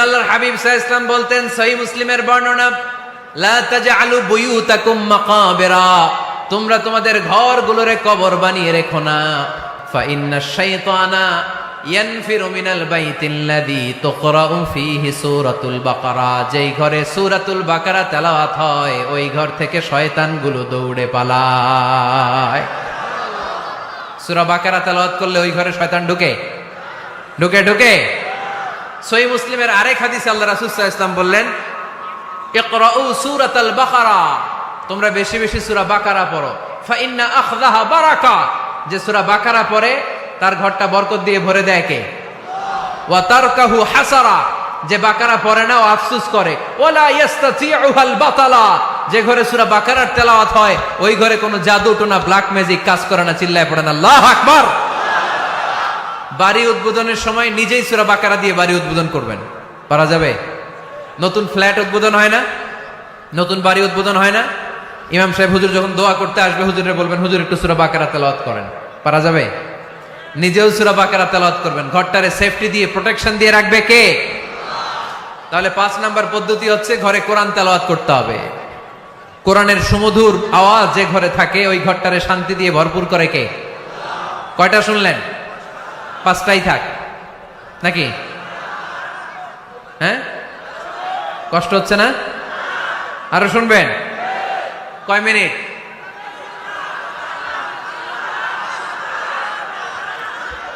আল্লাহর হাবিব সাল্লাল্লাহু আলাইহি ওয়াসাল্লাম বলতেন, সহিহ মুসলিমের বর্ণনা, লা তাজআলু বুয়ুতাকুম মাকাবিরা, তোমরা তোমাদের ঘরগুলোরে কবর বানিয়ে রেখো না। ফা ইন্নাশ শাইতানা ইয়ানফিরু মিনাল বাইতিল্লাযী তুকরাউ ফীহি সূরাতুল বাকারা, যেই ঘরে সূরাতুল বাকারা তেলাওয়াত হয় ওই ঘর থেকে শয়তানগুলো দৌড়ে পালায়। সূরা বাকারা তেলাওয়াত করলে ওই ঘরে শয়তান ঢুকে ঢুকে ঢুকে সহিহ মুসলিমের আরেক হাদিসে আল্লাহ রাসূল সাল্লাল্লাহু আলাইহি ওয়াসাল্লাম বললেন, ইকরাউ সূরাতাল বাকারা, তোমরা বেশি বেশি সূরা বাকারা পড়ো। ফা ইন্না আখযাহা বারাকা, যে সূরা বাকারা পড়ে তার ঘরটা বরকত দিয়ে ভরে দেয় কে? ওয়া তারকাহু হাসারা, যে বাকারা পড়ে না ও আফসোস করে। ওয়ালা ইস্তাতিউহাল বাতালা, যে ঘরে সূরা বাকারার তেলাওয়াত হয় ওই ঘরে কোনো জাদু টোনা ব্ল্যাক ম্যাজিক কাজ করে না। চিল্লায় পড়েন আল্লাহু আকবার। বাড়ি উদ্বোধনের সময় নিজেই সূরা বাকারা দিয়ে বাড়ি উদ্বোধন করবেন, পারা যাবে? নতুন ফ্ল্যাট উদ্বোধন হয় না, নতুন বাড়ি উদ্বোধন হয় না, ইমাম সাহেব হুজুর যখন দোয়া করতে আসবে হুজুরে বলবেন, হুজুর একটু সূরা বাকারা তেলাওয়াত করেন, পারা যাবে? নিজেও সূরা বাকারা তেলাওয়াত করবেন, ঘরটারে সেফটি দিয়ে প্রোটেকশন দিয়ে রাখবে কে? তাহলে 5 নাম্বার পদ্ধতি হচ্ছে ঘরে কোরআন তেলাওয়াত করতে হবে। কোরআনের সুমধুর আওয়াজ যে ঘরে থাকে ওই ঘরটারে শান্তি দিয়ে ভরপুর করে কে? কয়টা শুনলেন? 5টাই থাক নাকি? হ্যাঁ, কষ্ট হচ্ছে না? আরো শুনবেন? কয় মিনিট?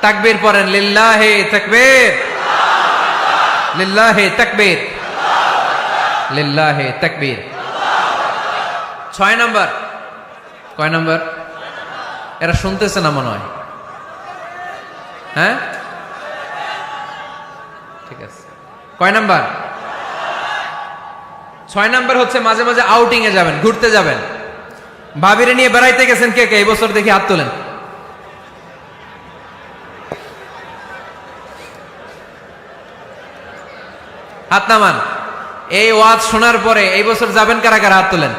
তাকবীর পড়েন, লিল্লাহি তাকবীর, লিল্লাহি তাকবীর, লিল্লাহি তাকবীর। 6 নাম্বার, কয় নাম্বার? এরা শুনতেছে না মনে হয়। হ্যাঁ, ঠিক আছে। কয় নাম্বার? 6 নাম্বার হচ্ছে মাঝে মাঝে আউটিং এ যাবেন, ঘুরতে যাবেন। ভাবিরে নিয়ে বেড়াইতে গেছেন কে কে এই বছর? দেখি হাত তোলেন। হাত নামান। এই ওয়াজ শোনার পরে এই বছর যাবেন কারা কারা? হাত তোলেন।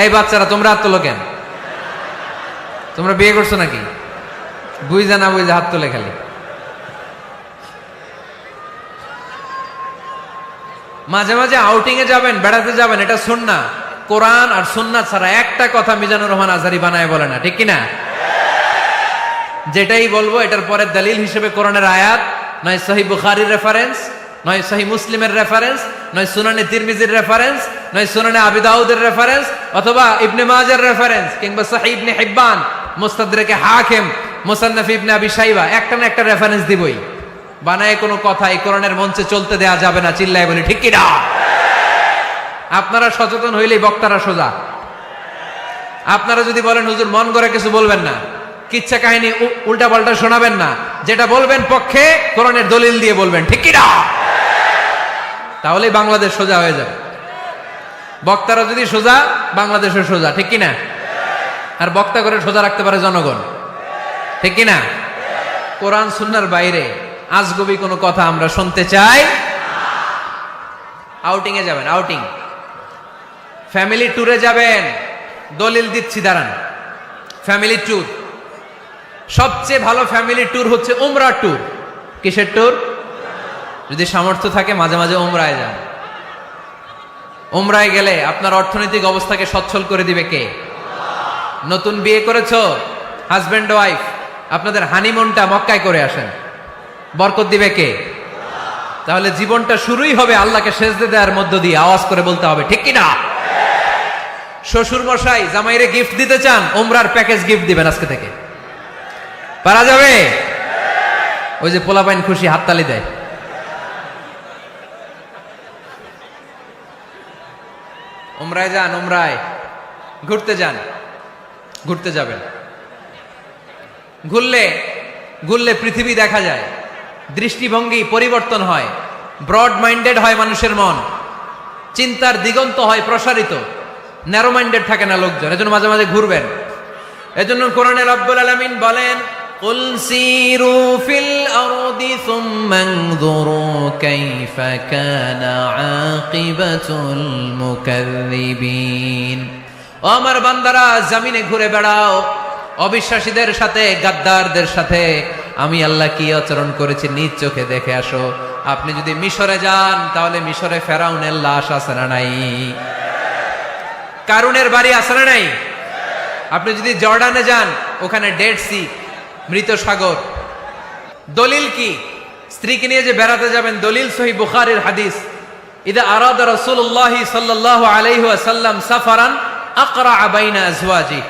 এই বাচ্চারা তোমরা হাত তোলো কেন? তোমরা বিয়ে করছো নাকি? বুঝা না বুঝা হাত তোলে খালি। মাঝে মাঝে আউটিং এ যাবেন, বেড়াতে যাবেন, এটা সুন্নাহ। কোরআন আর সুন্নাহ ছাড়া একটা কথা মিজানুর রহমান আজহারী বানায় বলে না, ঠিক কিনা? যেটাই বলবো এটার পরে দলিল হিসেবে কোরআনের আয়াত, নয় সহিহ বুখারীর রেফারেন্স, নয় সহিহ মুসলিমের রেফারেন্স, নয় সুনানে তিরমিজির রেফারেন্স, নয় সুনানে আবি দাউদের রেফারেন্স, অথবা ইবনে মাজার রেফারেন্স, কিংবা সহিহ ইবনে হিব্বান, মুস্তাদরাকে হাকিম, মুসান্নাফ ইবনে আবি শাইবা, একটা না একটা রেফারেন্স দিবই। বানায় কোনো কথা এই কোরআনের মঞ্চে চলতে দেয়া যাবে না। চিল্লায় বলি ঠিক কিনা? আপনারা সচেতন হইলেই বক্তারা সোজা। আপনারা যদি বলেন হুজুর মন করে কিছু বলবেন না, কিচ্ছা কাহিনী উল্টা পাল্টা শোনাবেন না, যেটা বলবেন পক্ষে কোরআনের দলিল দিয়ে বলবেন, ঠিক কিনা? তাহলেই বাংলাদেশ সোজা হয়ে যাবে। বক্তারা যদি সোজা, বাংলাদেশের সোজা, ঠিক কিনা? আর বক্তা করে সোজা রাখতে পারে জনগণ, ঠিক কিনা? কোরআন সুন্নাহর বাইরে আজগবি কোনো কথা আমরা শুনতে চাই। আউটিং এ যাবেন, আউটিং, ফ্যামিলি ট্যুরে যাবেন, দলিল দিচ্ছি দাঁড়ান। ফ্যামিলি ট্যুর, সবচেয়ে ভালো ফ্যামিলি ট্যুর হচ্ছে উমরা ট্যুর। কিসের ট্যুর? যদি সামর্থ্য থাকে মাঝে মাঝে উমরায় যান। উমরায় গেলে আপনার অর্থনৈতিক অবস্থাকে সচ্ছল করে দিবে কে? নতুন বিয়ে করেছো, হাজবেন্ড ওয়াইফ, আপনাদের হানিমুনটা মক্কায় করে আসেন, বরকত দিবে কে? তাহলে জীবনটা শুরুই হবে আল্লাহকে সেজদে দেওয়ার মধ্য দিয়ে। আওয়াজ করে বলতে হবে, ঠিক কিনা? শ্বশুর মশাই জামাইরে গিফট দিতে চান, উমরার প্যাকেজ গিফট দিবেন আজকে থেকে, পারা যাবে? ওই যে পোলাপাইন খুশি হাততালি দেয়। উমরায় যান, উমরায় ঘুরতে যান, ঘুরতে যাবেন। ঘুরলে ঘুরলে পৃথিবী দেখা যায়, দৃষ্টিভঙ্গি পরিবর্তন হয়, ব্রড মাইন্ডেড হয় মানুষের মন, চিন্তার দিগন্ত হয় প্রসারিত, ন্যারো মাইন্ডেড থাকে না লোকজন। এজন্য মাঝে মাঝে ঘুরবেন। এজন্য কোরআনে রব্বুল আলামিন বলেন, কুল সিরু ফিল আরদি সুম্মা আনযুরু কাইফা কানা আকিবাতুল মুকাযযিবিন। ও আমার বান্দারা, জমিনে ঘুরে বেড়াও, অবিশ্বাসীদের সাথে, গাদ্দারদের সাথে আমি আল্লাহ কি আচরণ করেছি নিজ চোখে দেখে আসো। আপনি যদি মিশরে যান তাহলে মিশরে ফেরাউনের লাশ আছে না নাই? কারুনের বাড়ি আছে না নাই? আপনি যদি জর্ডানে যান ওখানে ডেড সি, মৃত সাগর। দলিল কি? স্ত্রীকে নিয়ে যে বেড়াতে যাবেন, দলিল সহিহ বুখারীর হাদিস, ইদা আরাদা রাসূলুল্লাহ সাল্লাল্লাহু আলাইহি ওয়াসাল্লাম সাফারান আকরা বাইনা আজওয়াজি,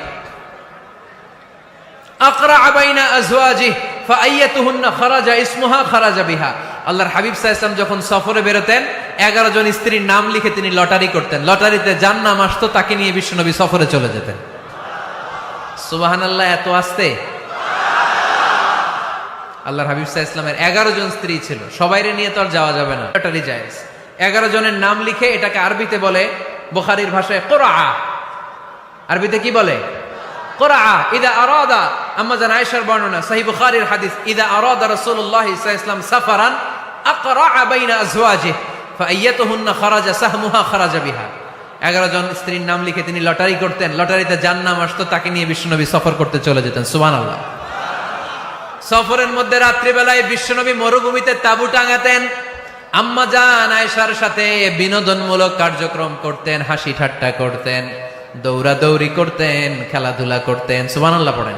আকরা বাইনা আজওয়াজি ফাআইয়াতুহুন্না খারাজা ইসমুহা খারাজা বিহা। আল্লাহর হাবিব সাল্লাল্লাহু আলাইহি ওয়াসাল্লাম যখন সফরে বেরোতেন 11 জন স্ত্রীর নাম লিখে তিনি লটারি করতেন। লটারিতে যার নাম আসতো তাকে নিয়ে বিশ্বনবী সফরে চলে যেতেন। সুবহানাল্লাহ, এত আসতে। আল্লাহর হাবিব সাল্লাল্লাহু আলাইহি ওয়াসাল্লামের 11 জন স্ত্রী ছিল, সবাইরে নিয়ে তো আর যাওয়া যাবে না, লটারি জায়েজ। 11 জনের নাম লিখে, এটাকে আরবিতে বলে বুখারীর ভাষায় কুরআ। আরবিতে কি বলে? কুরআ। ইদা আরাদা, আম্মা জান আয়েশার বর্ণনা, সহিহ বুখারীর হাদিস, ইদা আরাদা রাসূলুল্লাহ সাল্লাল্লাহু আলাইহি ওয়াসাল্লাম সাফারান আকরা বাইনা আজওয়াজিহি ফাআইয়াতুহুন্না খারাজা সাহমুহা খারাজা বিহা। 11 জন স্ত্রীর নাম লিখে তিনি লটারি করতেন, লটারিতে যার নাম আসতো তাকে নিয়ে বিশ্বনবী সফর করতে চলে যেতেন। সুবহানাল্লাহ। সফরের মধ্যে রাত্রিবেলায় বিশ্বনবী মরুভূমিতে তাঁবু টাঙাতেন, আম্মা জান আয়েশার সাথে বিনোদনমূলক কার্যক্রম করতেন, হাসি ঠাট্টা করতেন, দৌড়াদৌড়ি করতেন, খেলাধুলা করতেন। সুবহানাল্লাহ পড়েন।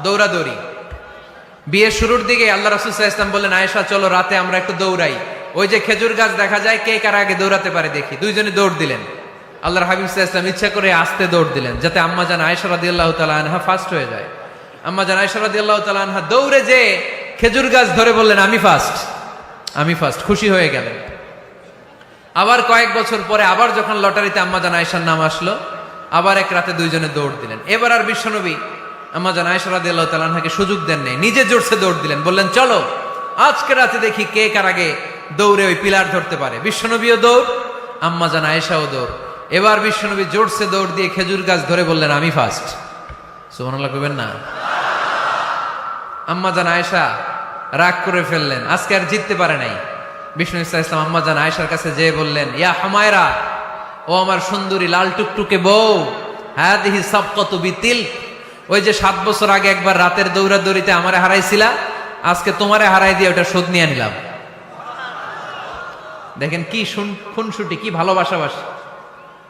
দৌড়াদৌড়ি। বিয়ের শুরুর দিকে আল্লাহ রাসূল সাল্লাল্লাহু আলাইহি ওয়াসাল্লাম বললেন, আয়েশা চলো রাতে আমরা একটু দৌড়াই, ওই যে খেজুর গাছ দেখা যায়, কে কার আগে দৌড়াতে পারে দেখি। দুইজনে দৌড় দিলেন। আল্লাহর হাবিব সাল্লাল্লাহু আলাইহি ওয়াসাল্লাম ইচ্ছা করে আস্তে দৌড় দিলেন যাতে আম্মা জান আয়েশা রাদিয়াল্লাহু তাআলা আনহা ফার্স্ট হয়ে যায়। আম্মা জান আয়েশা রাদিয়াল্লাহু তাআলা আনহা দৌড়ে যে খেজুর গাছ ধরে বললেন, আমি ফার্স্ট, আমি ফার্স্ট, খুশি হয়ে গেলেন। আবার কয়েক বছর পরে আবার যখন লটারিতে আম্মা জান আয়েশার নাম আসলো, আবার এক রাতে দুইজনে দৌড় দিলেন। এবার আর বিশ্বনবী আম্মা জান আয়েশা রাদিয়াল্লাহু তাআলা আনহাকে সুযোগ দেন নাই, নিজে জোরসে দৌড় দিলেন, বললেন চলো আজকে রাতে দেখি কে কার আগে দৌড়ে ওই পিলার ধরতে পারে। বিশ্বনবীও দৌড়, আম্মা জান আয়েশাও দৌড়। এবার বিশ্বনবী জোরসে দৌড় দিয়ে খেজুর গাছ ধরে বললেন, আমি ফার্স্ট। সুবহানাল্লাহ কইবেন না? আম্মা জান আয়েশা রাগ করে ফেললেন, আজকে আর জিততে পারে নাই। বিষ্ণু ইসলাম আম্মা জান আয়েশার কাছে যেয়ে বললেন, ইয়া হুমায়রা, ও আমার সুন্দরী লাল টুকটুকে বউ, হাদিহি সাবকাতু বিতিল, ওই যে 7 বছর আগে একবার রাতের দৌড়াদৌড়িতে আমারে হারাইছিলা, আজকে তোমারে হারাই দিয়ে ওটা শোধ নিয়ে নিলাম। দেখেন কি খুনসুটি, কি ভালোবাসাবাসি,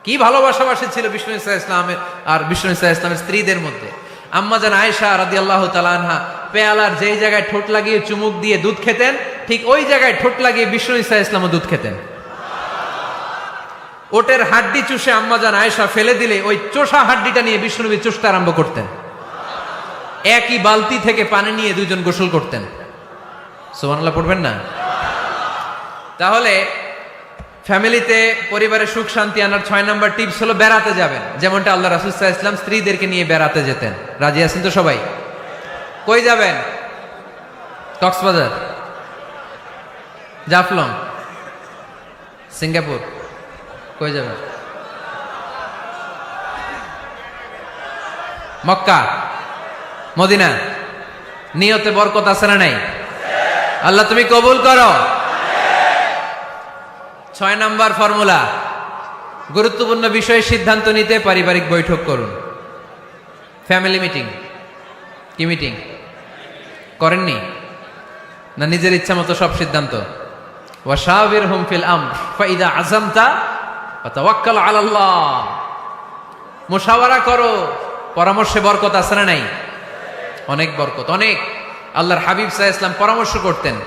কি ভালোবাসাবাসি ছিল বিষ্ণু ইসলামের আর বিষ্ণু ইসলামের স্ত্রীদের মধ্যে। আম্মা জান আয়েশা রাদিয়াল্লাহু তাআলা আনহা পেয়ালার যেই জায়গায় ঠোঁট লাগিয়ে চুমুক দিয়ে দুধ খেতেন, ঠিক ওই জায়গায় ঠোঁট লাগিয়ে বিষ্ণু ইসলামও দুধ খেতেন। ওটের হাড্ডি চুষে আম্মা জান আয়েশা ফেলে দিলে ওই চোষা হাড্ডিটা নিয়ে বিষ্ণুনবী চুষতে আরম্ভ করতেন। একই বালতি থেকে পানি নিয়ে দুইজন গোসল করতেন। সুবহানাল্লাহ পড়বেন না? তাহলে ফ্যামিলিতে, পরিবারে সুখ শান্তি আনার 6 নাম্বার টিপস হলো বেড়াতে যাবেন, যেমনটা আল্লাহ রাসূল সাল্লাল্লাহু আলাইহি ওয়াসাল্লাম স্ত্রীদেরকে নিয়ে বেড়াতে যেতেন। রাজি আছেন তো সবাই? কই যাবেন? কক্সবাজার, জাফলং, সিঙ্গাপুর, কই যাবেন? মক্কা, মদিনা। নিয়তে বরকত আছে না নাই? আল্লাহ তুমি কবুল করো। 6 নাম্বার ফর্মুলা, গুরুত্বপূর্ণ বিষয়ে সিদ্ধান্ত নিতে পারিবারিক বৈঠক করুন। Family meeting. কি মিটিং করেননি? না নিজের ইচ্ছা মতো সব সিদ্ধান্ত? ওয়াশাবিরহুম ফিল আমর ফাইদা আযামতা ফাতাওয়াক্কাল আলাল্লাহ। মুশাওয়ারা করো, পরামর্শে বরকত আছে না নাই? অনেক বরকত, অনেক। আল্লাহর হাবিব সাল্লাল্লাহু আলাইহি ওয়াসাল্লাম পরামর্শ করতেন।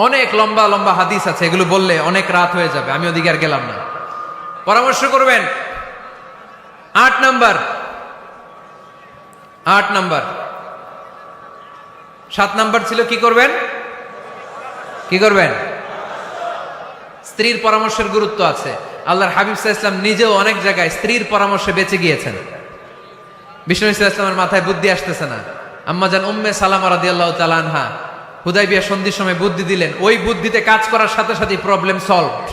অনেক লম্বা লম্বা হাদিস আছে, এগুলো বললে অনেক রাত হয়ে যাবে, আমি ওদিকে আর গেলাম না। পরামর্শ করবেন। 8 নাম্বার, 7 নাম্বার ছিল কি করবেন? কি করবেন? স্ত্রীর পরামর্শের গুরুত্ব আছে। আল্লাহর হাবিব সাল্লাল্লাহু আলাইহি ওয়াসাল্লাম নিজেও অনেক জায়গায় স্ত্রীর পরামর্শে বেঁচে গিয়েছেন। বিষ্ণু সাল্লাল্লাহু আলাইহি ওয়াসাল্লামের মাথায় বুদ্ধি আসতেছে না, আম্মা জান উম্মে সালামা রাদিয়াল্লাহু তাআলা আনহা হুদাইবিয়া সন্ধির সময় বুদ্ধি দিলেন, ওই বুদ্ধিতে কাজ করার সাথে সাথে প্রবলেম সলভড।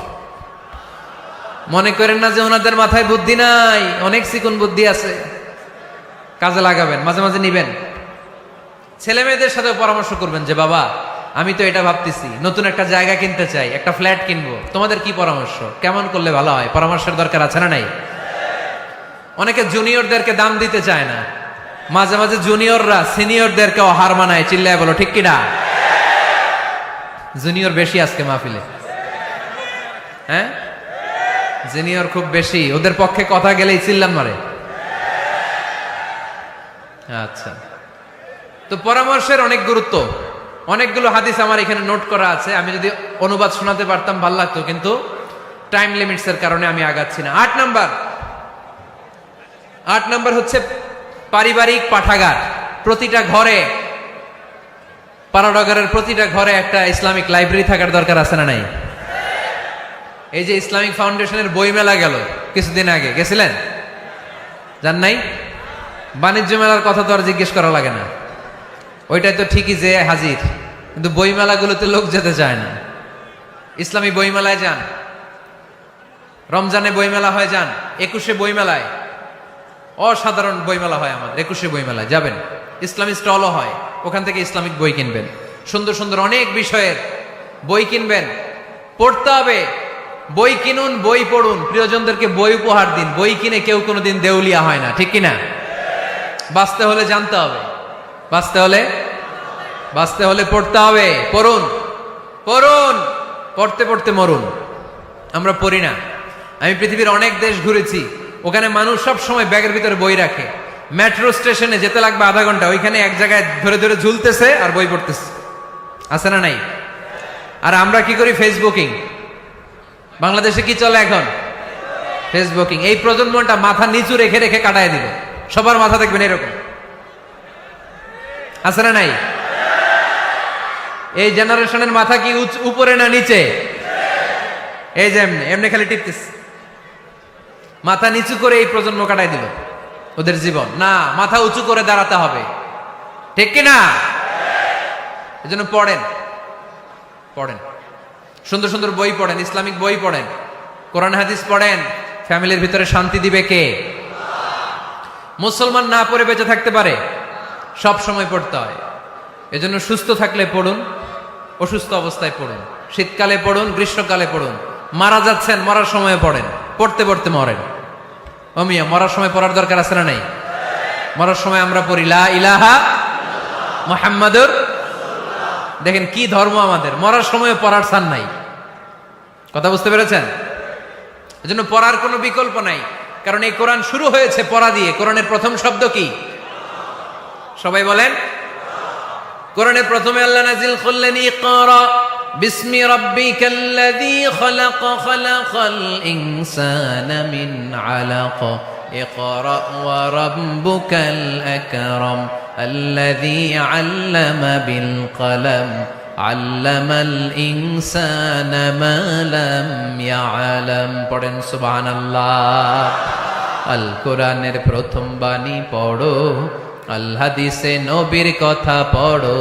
মনে করেন না যে ওনাদের মাথায় বুদ্ধি নাই, অনেক চিকন বুদ্ধি আছে, কাজে লাগাবেন, মাঝে মাঝে নিবেন। ছেলে মেয়েদের সাথে পরামর্শ করবেন যে বাবা আমি তো এটা ভাবতেছি, নতুন একটা জায়গা কিনতে চাই, একটা ফ্ল্যাট কিনবো, তোমাদের কি পরামর্শ, কেমন করলে ভালো হয়? পরামর্শের দরকার আছে না নাই? অনেকে জুনিয়রদেরকে দাম দিতে চায় না, মাঝে মাঝে জুনিয়ররা সিনিয়রদেরকেও হার মানায়। চিল্লায় বলো ঠিক কিনা? জুনিয়র বেশি আজকে মাহফিলে, হ্যাঁ জুনিয়র খুব বেশি, ওদের পক্ষে কথা গেলেই চিল্লান মারে। আচ্ছা, তো পরামর্শের অনেক গুরুত্ব, অনেকগুলো হাদিস আমার এখানে নোট করা আছে, আমি যদি অনুবাদ শোনাতে পারতাম ভালো লাগতো, কিন্তু টাইম লিমিটস এর কারণে আমি আগাচ্ছি না। 8 নাম্বার হচ্ছে পারিবারিক পাঠাগার। প্রতিটা ঘরে, পাড়াডগারের প্রতিটা ঘরে একটা ইসলামিক লাইব্রেরি থাকার দরকার আছে না নাই? এই যে ইসলামিক ফাউন্ডেশনের বই মেলা গেল কিছুদিন আগে, গেছিলেন? জান নাই? বাণিজ্য মেলার কথা তো আর জিজ্ঞেস করা লাগে না, ওইটাই তো ঠিকই যে হাজির, কিন্তু বই মেলাগুলোতে লোক যেতে চায় না। ইসলামী বই মেলায় যান, রমজানে বইমেলা হয় যান, 21শে বইমেলায়, অসাধারণ বইমেলা হয় আমাদের 21শে বইমেলায় যাবেন, ইসলামী স্টলও হয়, ওখান থেকে ইসলামিক বই কিনবেন, সুন্দর সুন্দর অনেক বিষয়ের বই কিনবেন, পড়তে হবে। বই কিনুন, বই পড়ুন, প্রিয়জনদেরকে বই উপহার দিন। বই কিনে কেউ কোনোদিন দেউলিয়া হয় না, ঠিক কিনা? বাঁচতে হলে জানতে হবে, বাঁচতে হলে পড়তে হবে। পড়ুন, পড়তে পড়তে মরুন। আমরা পড়ি না। আমি পৃথিবীর অনেক দেশ ঘুরেছি, ওখানে মানুষ সব সময় ব্যাগের ভিতরে বই রাখে। মেট্রো স্টেশনে যেতে লাগবে আধা ঘন্টা, ওইখানে এক জায়গায় ধরে ধরে ঝুলতেছে আর বই পড়তেছে, আছে না নাই? আর আমরা কি করি? ফেসবুকিং। বাংলাদেশে কি চলে এখন? ফেসবুকিং। এই প্রজন্মটা মাথা নিচু রেখে রেখে কাটায় দিবে, সবার মাথা দেখবেন এরকম, আছে না নাই? এই জেনারেশনের মাথা কি উপরে না নিচে? এই যে এমনি খালি টিপতেছে, মাথা নিচু করে এই প্রজন্ম কাটাই দিল ওদের জীবন। না, মাথা উঁচু করে দাঁড়াতে হবে, ঠিক কিনা? এজন্য পড়েন, সুন্দর সুন্দর বই পড়েন, ইসলামিক বই পড়েন, কোরআন হাদিস পড়েন। ফ্যামিলির ভিতরে শান্তি দিবে কে? মুসলমান না পড়ে বেঁচে থাকতে পারে? সব সময় পড়তে হয়। এজন্য সুস্থ থাকলে পড়ুন, অসুস্থ অবস্থায় পড়ুন, শীতকালে পড়ুন, গ্রীষ্মকালে পড়ুন, মারা যাচ্ছেন মরার সময় পড়েন, পড়তে পড়তে মরেন। অমিয়া, মরার সময় পড়ার দরকার আছে না নাই? মরার সময় আমরা পড়ি লা ইলাহা মুহাম্মাদুর। দেখেন কি ধর্ম আমাদের, মরার সময় পড়ার ছাড় নাই। কথা বুঝতে পেরেছেন? এজন্য পড়ার কোনো বিকল্প নাই, কারণ এই কোরআন শুরু হয়েছে পড়া দিয়ে। কোরআনের প্রথম শব্দ কি? সবাই বলেন। কোরআনের প্রথমে আল্লাহ নাজিল করলেন ইকরা বিসমি রাব্বিকাল্লাযী খালাক খালাকাল ইনসানা মিন আলাক ইকরা ওয়া রাব্বুকাল আকরাম আল্লাযী আল্লামা বিল কলম আল্লামাল ইনসানা মা লাম ইয়ালাম। পড়েন সুবহানাল্লাহ। আল কোরআনের প্রথম বাণী পড়ো, আল হাদিসে নবীর কথা পড়ো,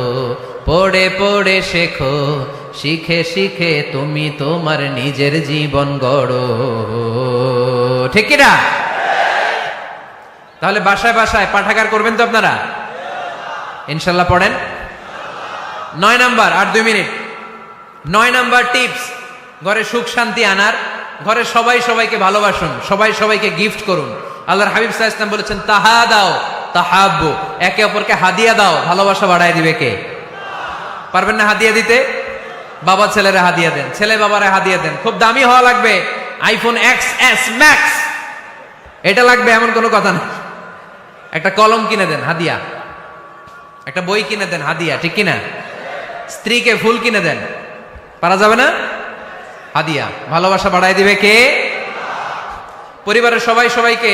পড়ে পড়ে শেখো, শিখে শিখে তুমি তোমার নিজের জীবন গড়ো, ঠিক কি না? তাহলে বাসায় বাসায় পাঠাগার করবেন তো আপনারা ইনশাল্লাহ। পড়েন। 9 নাম্বার, আর 2 মিনিট। 9 নাম্বার টিপস, ঘরে সুখ শান্তি আনার, ঘরে সবাই সবাইকে ভালোবাসুন, সবাই সবাইকে গিফট করুন। আল্লাহর হাবিব সাল্লাল্লাহু আলাইহি ওয়াসাল্লাম বলেছেন তাহাদাও তাহাব্বু, একে অপরকে হাদিয়া দাও, ভালোবাসা বাড়ায় দিবে কে? পারবেন না হাদিয়া দিতে? বাবা ছেলেরা হাদিয়া দেন, ছেলে বাবারা হাদিয়া দেন। খুব দামি হওয়া লাগবে, আইফোন XS Max এটা লাগবে এমন কোনো কথা না। একটা কলম কিনে দেন হাদিয়া, একটা বই কিনে দেন হাদিয়া, ঠিক কিনা? স্ত্রীকে ফুল কিনে দেন, পারা যাবে না? হাদিয়া। ভালোবাসা বাড়ায় দিবে কে? পরিবারের সবাই সবাইকে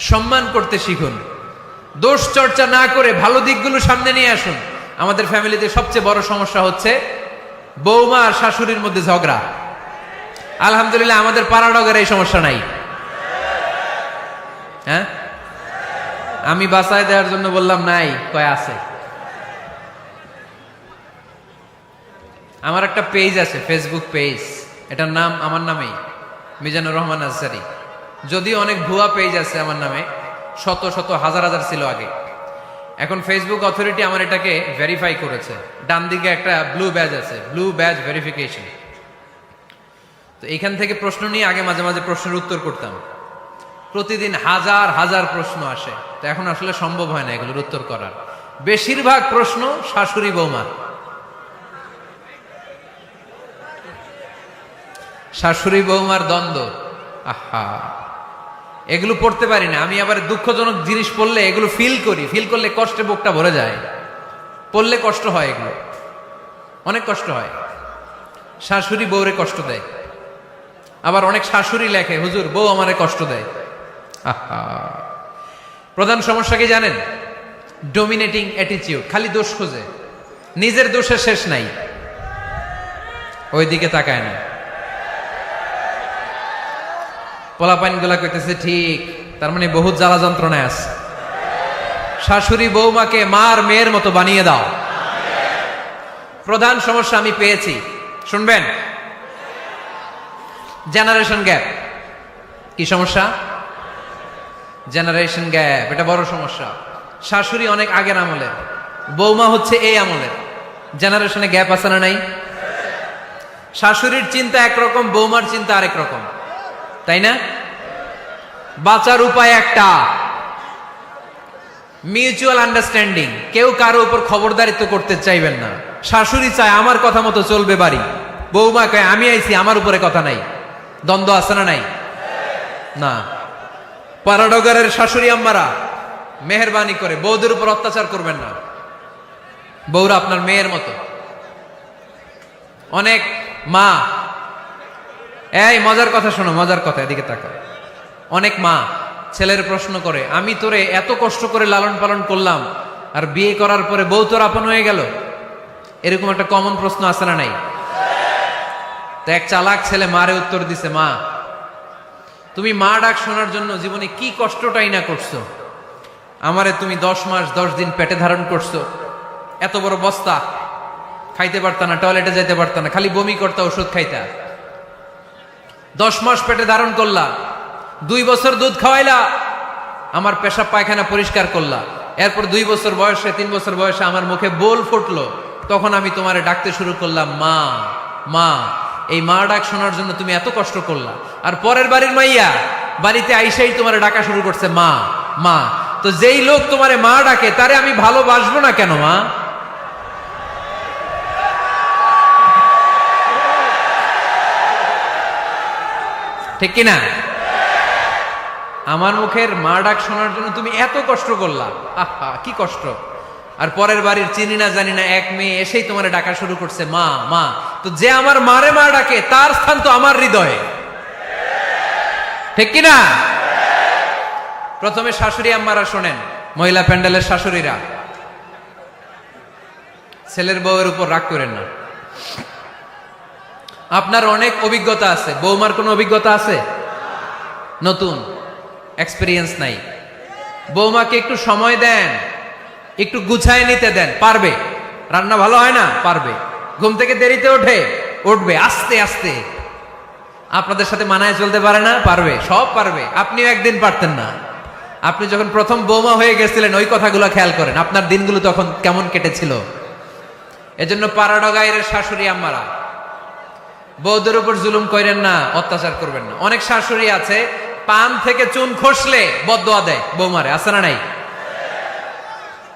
সম্মান করতে শিখুন, দোষ চর্চা না করে ভালো দিকগুলো সামনে নিয়ে আসুন। আমাদের ফ্যামিলিতে সবচেয়ে বড় সমস্যা হচ্ছে বৌমা আর শাশুড়ির মধ্যে ঝগড়া। আলহামদুলিল্লাহ আমাদের পাড়াডগের এই সমস্যা নাই। হ্যাঁ, আমি বাঁচায় দেওয়ার জন্য বললাম নাই, কয় আছে। আমার একটা পেজ আছে, ফেসবুক পেজ, এটার নাম আমার নামেই, মিজানুর রহমান আজহারী। যদিও অনেক ভুয়া পেজ আছে আমার নামে, শত শত হাজার হাজার ছিল আগে। এখন ফেসবুক অথরিটি আমার এটাকে ভেরিফাই করেছে। ডান দিকে একটা ব্লু ব্যাজ আছে, ব্লু ব্যাজ ভেরিফিকেশন। তো এখান থেকে প্রশ্ন নিয়ে আগে মাঝে মাঝে প্রশ্নের উত্তর করতাম। প্রতিদিন হাজার হাজার প্রশ্ন আসে, তো এখন আসলে সম্ভব হয় না এগুলোর উত্তর করার। বেশিরভাগ প্রশ্ন শাশুড়ি বৌমা, শাশুড়ি বৌমার দ্বন্দ্ব, আহা, এগুলো পড়তে পারি না আমি। আবার দুঃখজনক জিনিস পড়লে এগুলো ফিল করলে কষ্টে বুকটা ভরে যায়। পড়লে কষ্ট হয়, এগুলো অনেক কষ্ট হয়। শাশুড়ি বউরে কষ্ট দেয়, আবার অনেক শাশুড়ি লেখে হুজুর বউ আমারে কষ্ট দেয়। আহা, প্রধান সমস্যা কি জানেন? ডমিনেটিং অ্যাটিটিউড, খালি দোষ খোঁজে, নিজের দোষের শেষ নাই, ওইদিকে তাকায় না। পোলাপাইন গুলা কইতেছে ঠিক, তার মানে বহুত জ্বালা যন্ত্রণায় আছে। শাশুড়ি বৌমাকে মার মেয়ের মতো বানিয়ে দাও। প্রধান সমস্যা আমি পেয়েছি, শুনবেন? Generation gap. কি সমস্যা? জেনারেশন গ্যাপ, এটা বড় সমস্যা। শাশুড়ি অনেক আগের আমলের, বৌমা হচ্ছে এই আমলের। জেনারেশনে গ্যাপ আছে না নাই? শাশুড়ির চিন্তা একরকম, বৌমার চিন্তা আরেক রকম, তাই না? বাঁচার উপায় একটা, মিউচুয়াল আন্ডারস্ট্যান্ডিং। কেউ কারো উপর খবরদারিত্ব করতে চাইবেন না। শাশুড়ি চায় আমার কথা মতো চলবে বাড়ি, বৌমা কয় আমি আইছি আমার উপরে কথা নাই। দ্বন্দ্ব আছে না নাই? না। পাড়াডগারের শাশুড়ি আম্মারা মেহেরবানি করে বৌদের উপর অত্যাচার করবেন না। বৌরা আপনার মেয়ের মতো। অনেক মা, এই মজার কথা শোনো, মজার কথা, এদিকে তাকা। অনেক মা ছেলের প্রশ্ন করে, আমি তোরে এত কষ্ট করে লালন পালন করলাম, আর বিয়ে করার পরে বউ তোর আপন হয়ে গেল। এরকম একটা কমন প্রশ্ন আছে না নাই? তো এক চালাক ছেলে মারে উত্তর দিছে, মা তুমি মা ডাক শোনার জন্য জীবনে কি কষ্টটাই না করছো। আমারে তুমি 10 মাস 10 দিন পেটে ধারণ করছো, এত বড় বস্তা, খাইতে পারতা না, টয়লেটে যাইতে পারতা না, খালি বমি করতা, ওষুধ খাইতা। 10 মাস পেটে ধারণ করলা, 2 বছর দুধ খাওয়াইলা, আমার পেশাব পায়খানা পরিষ্কার করলা। এরপর 2 বছর বয়সে, 3 বছর বয়সে আমার মুখে বোল ফুটলো, তখন আমি তোমারে ডাকতে শুরু করলাম মা মা। এই মা ডাক শোনার জন্য তুমি এত কষ্ট করলা, আর পরের বাড়ির মাইয়া বাড়িতে আইসাই তোমারে ডাকা শুরু করছে মা মা। তো যেই লোক তোমারে মা ডাকে তারে আমি ভালোবাসবো না কেন মা? ঠিক কিনা? আমার মুখের মা ডাক শোনার জন্য তুমি এত কষ্ট করলা, আহা কি কষ্ট। আর পরের বাড়ির চিনি না জানি না এক মেয়ে এসেই তোমার ডাকা শুরু করছে মা মা। তো যে আমার মারে মা ডাকে তার স্থান তো আমার হৃদয়ে, ঠিক কিনা? প্রথমে শাশুড়ি আম্মারা শোনেন, মহিলা প্যান্ডেলের শাশুড়িরা, ছেলের বউয়ের উপর রাগ করেন না। আপনার অনেক অভিজ্ঞতা আছে, বৌমার কোনো অভিজ্ঞতা আছে? নতুন এক্সপেরিয়েন্স নাই। বৌমাকে একটু সময় দেন, একটু গুছায় নিতে দেন, পারবে। রান্না ভালো হয় না, পারবে। ঘুম থেকে দেরিতে উঠবে আস্তে আস্তে। আপনাদের সাথে মানায় চলতে পারে না, পারবে, সব পারবে। আপনিও একদিন পারতেন না। আপনি যখন প্রথম বৌমা হয়ে গেছিলেন ওই কথাগুলো খেয়াল করেন, আপনার দিনগুলো তখন কেমন কেটেছিল। এজন্য পাড়াডগাইয়ের শাশুড়ি আম্মারা, বৌদের উপর জুলুম করেন না, অত্যাচার করবেন না। অনেক শাশুড়ি আছে পান থেকে চুন খসলে বদদোয়া দেয় বৌমারে, আছে না নাই?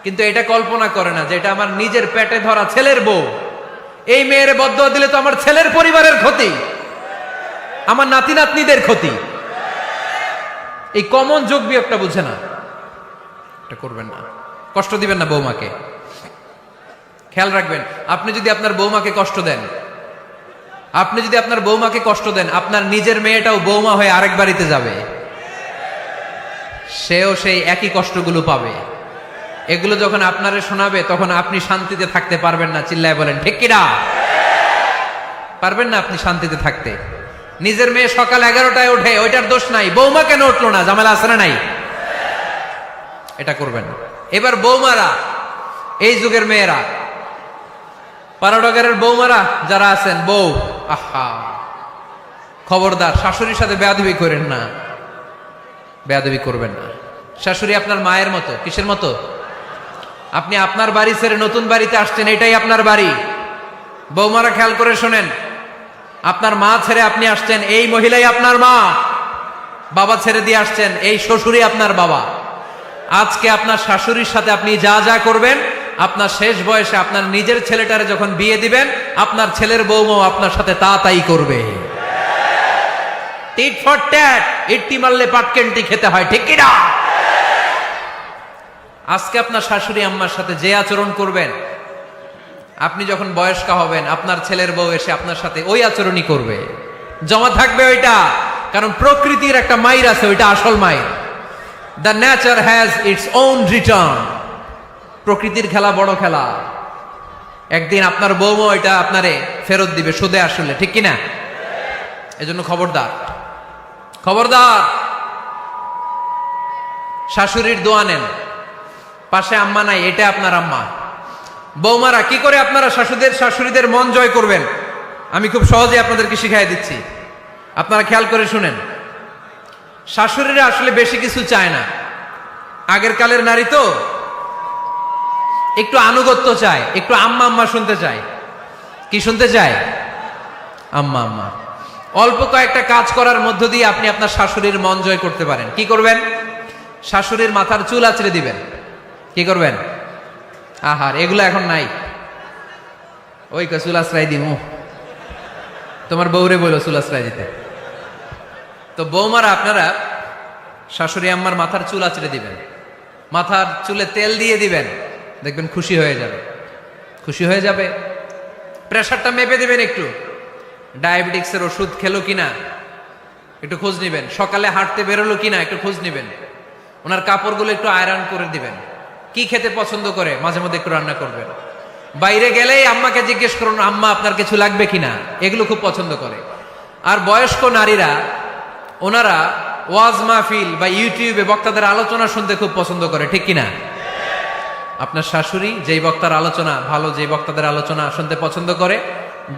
কিন্তু এটা কল্পনা করে না যে এটা আমার নিজের পেটে ধরা ছেলের বউ। এই মেয়ের বদদোয়া দিলে তো আমার ছেলের পরিবারের ক্ষতি, আমার নাতি নাতনিদের ক্ষতি। এই কমন যোগ বিয়োগটা বুঝে না, এটা করবেন না। কষ্ট দিবেন না বৌমাকে। খেয়াল রাখবেন, আপনি যদি আপনার বৌমাকে কষ্ট দেন, আপনার নিজের মেয়েটাও বৌমা হয়ে আরেক বাড়িতে যাবে, সেও সেই একই কষ্টগুলো পাবে। এগুলো যখন আপনারে শোনাবে তখন আপনি শান্তিতে থাকতে পারবেন না। চিল্লায় বলেন ঠিক কিনা? পারবেন না আপনি শান্তিতে থাকতে। নিজের মেয়ে সকাল 11টায় ওঠে, ওইটার দোষ নাই, বৌমা কেন উঠলো না, ঝামেলা আছে না নাই? এটা করবেন না। এবার বৌমারা, এই যুগের মেয়েরা, পাড়াডগারের বৌমারা যারা আছেন, বউ, আহা খবরদার শাশুড়ির সাথে বেয়াদবি করেন না, বেয়াদবি করবেন না। শাশুড়ি আপনার মায়ের মতো। কিসের মতো? আপনি আপনার বাড়ি ছেড়ে নতুন বাড়িতে আসছেন, এটাই আপনার বাড়ি। বৌমারা খেয়াল করে শোনেন, আপনার মা ছেড়ে আপনি আসছেন, এই মহিলাই আপনার মা। বাবা ছেড়ে দিয়ে আসছেন, এই শ্বশুরই আপনার বাবা। আজকে আপনার শাশুড়ির সাথে আপনি যা যা করবেন, আপনার শেষ বয়সে আপনার নিজের ছেলেটারে যখন বিয়ে দিবেন, আপনার ছেলের বৌমাও আপনার সাথে তা তাই করবে। টিট ফর ট্যাট, ইট্টি মারলে পাটকেনটি খেতে হয়, ঠিক কি না? আজকে আপনার শাশুড়ি আম্মার সাথে যে আচরণ করবেন, আপনি যখন বয়স্ক হবেন আপনার ছেলের বউ এসে আপনার সাথে ওই আচরণই করবে, জমা থাকবে ওইটা। কারণ প্রকৃতির একটা মাইর আছে, ওইটা আসল মাইর। The nature has its own return. প্রকৃতির খেলা বড় খেলা, একদিন আপনার বউমা এটা আপনারে ফেরত দিবে সুদে আসলে, ঠিক কিনা? এজন্য খবরদার, খবরদার। শাশুড়ির দোয়া নেন, পাশে আম্মা নাই, এটা আপনার আম্মা। বৌমারা কি করে আপনারা শাশুড়িদের মন জয় করবেন, আমি খুব সহজে আপনাদেরকে শিখাই দিচ্ছি, আপনারা খেয়াল করে শুনেন। শাশুড়িরা আসলে বেশি কিছু চায় না, আগের কালের নারী তো একটু আনুগত্য চায়, একটু আম্মা আম্মা শুনতে চায়। কি শুনতে চায়? আম্মা আম্মা। অল্প কয়েকটা কাজ করার মধ্য দিয়ে আপনি আপনার শাশুড়ির মন জয় করতে পারেন। কি করবেন? শাশুড়ির মাথার চুল আঁচড়ে দিবেন। কি করবেন? আহার, এগুলো এখন নাই। ওই চুল আশ্রয় দিমু, তোমার বউরে বললো চুল আশ্রয় দিতে। তো বৌমারা আপনারা শাশুড়ি আম্মার মাথার চুল আঁচড়ে দিবেন, মাথার চুলে তেল দিয়ে দিবেন, দেখবেন খুশি হয়ে যাবে, খুশি হয়ে যাবে। প্রেশারটা মেপে দিবেন, একটু ডায়াবেটিক্সের ওষুধ খেলো কিনা একটু খোঁজ নিবেন, সকালে হাঁটতে বেরোলো কিনা একটু খোঁজ নিবেন, ওনার কাপড়গুলো একটু আয়রন করে দিবেন, কি খেতে পছন্দ করে মাঝে মধ্যে একটু রান্না করবেন। বাইরে গেলেই আম্মাকে জিজ্ঞেস করুন আম্মা আপনার কিছু লাগবে কিনা, এগুলো খুব পছন্দ করে। আর বয়স্ক নারীরা ওনারা ওয়াজ মাহফিল বা ইউটিউবে বক্তাদের আলোচনা শুনতে খুব পছন্দ করে, ঠিক কিনা? আপনার শাশুড়ি যেই বক্তার আলোচনা ভালো, যেই বক্তাদের আলোচনা শুনতে পছন্দ করে,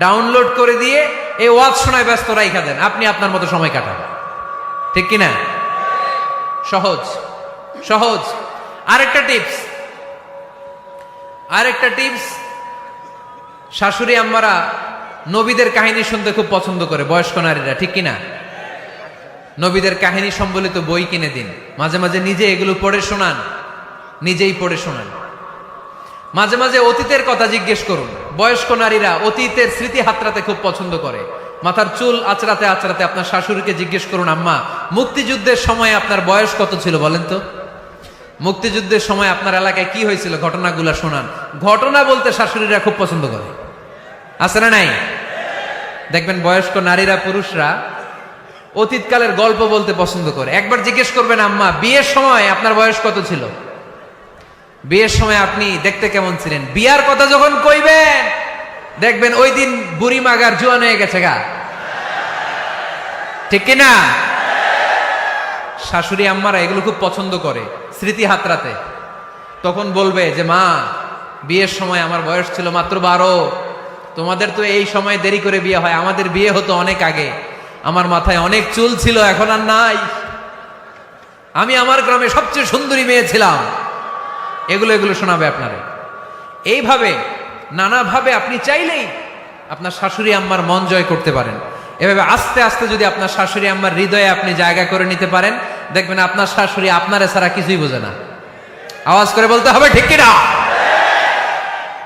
ডাউনলোড করে দিয়ে এই ওয়াজ শোনায় ব্যস্ত রাইখা দেন, আপনি আপনার মতো সময় কাটান, ঠিক কিনা? সহজ সহজ। আরেকটা টিপস, শাশুড়ি আম্মারা নবীদের কাহিনী শুনতে খুব পছন্দ করে, বয়স্ক নারীরা, ঠিক কিনা? নবীদের কাহিনী সম্বলিত বই কিনে দিন, মাঝে মাঝে নিজে এগুলো পড়ে শোনান, নিজেই পড়ে শোনান। মাঝে মাঝে অতীতের কথা জিজ্ঞেস করুন। বয়স্ক নারীরা অতীতের স্মৃতি হাতড়াতে খুব পছন্দ করে। মাথার চুল আঁচড়াতে আঁচড়াতে আপনার শাশুড়িকে জিজ্ঞেস করুন আম্মা মুক্তিযুদ্ধের সময় আপনার বয়স কত ছিল বলেন তো, মুক্তিযুদ্ধের সময় আপনার এলাকায় কি হয়েছিল, ঘটনাগুলো শোনান। ঘটনা বলতে শাশুড়িরা খুব পছন্দ করে, আছে না নাই? দেখবেন বয়স্ক নারীরা, পুরুষরা অতীতকালের গল্প বলতে পছন্দ করে। একবার জিজ্ঞেস করবেন আম্মা বিয়ের সময় আপনার বয়স কত ছিল, বিয়ের সময় আপনি দেখতে কেমন ছিলেন। বিয়ার কথা যখন কইবেন দেখবেন ওই দিন বুড়ি মাগার জোয়ান হয়ে গেছে গা, ঠিক কিনা? শাশুড়ি আম্মারা এগুলো খুব পছন্দ করে স্মৃতি হাতড়াতে। তখন বলবে যে মা বিয়ের সময় আমার বয়স ছিল মাত্র 12, তোমাদের তো এই সময় দেরি করে বিয়ে হয়, আমাদের বিয়ে হতো অনেক আগে, আমার মাথায় অনেক চুল ছিল এখন আর নাই, আমি আমার গ্রামে সবচেয়ে সুন্দরী মেয়ে ছিলাম। এগুলো শোনাবে আপনারে। এইভাবে নানাভাবে আপনি চাইলেই আপনার শাশুড়ি আম্মার মন জয় করতে পারেন। এভাবে আস্তে আস্তে যদি আপনার শাশুড়ি আম্মার হৃদয়ে আপনি জায়গা করে নিতে পারেন, দেখবেন আপনার শাশুড়ি আপনারে ছাড়া কিছুই বোঝে না। আওয়াজ করে বলতে হবে ঠিক কিনা?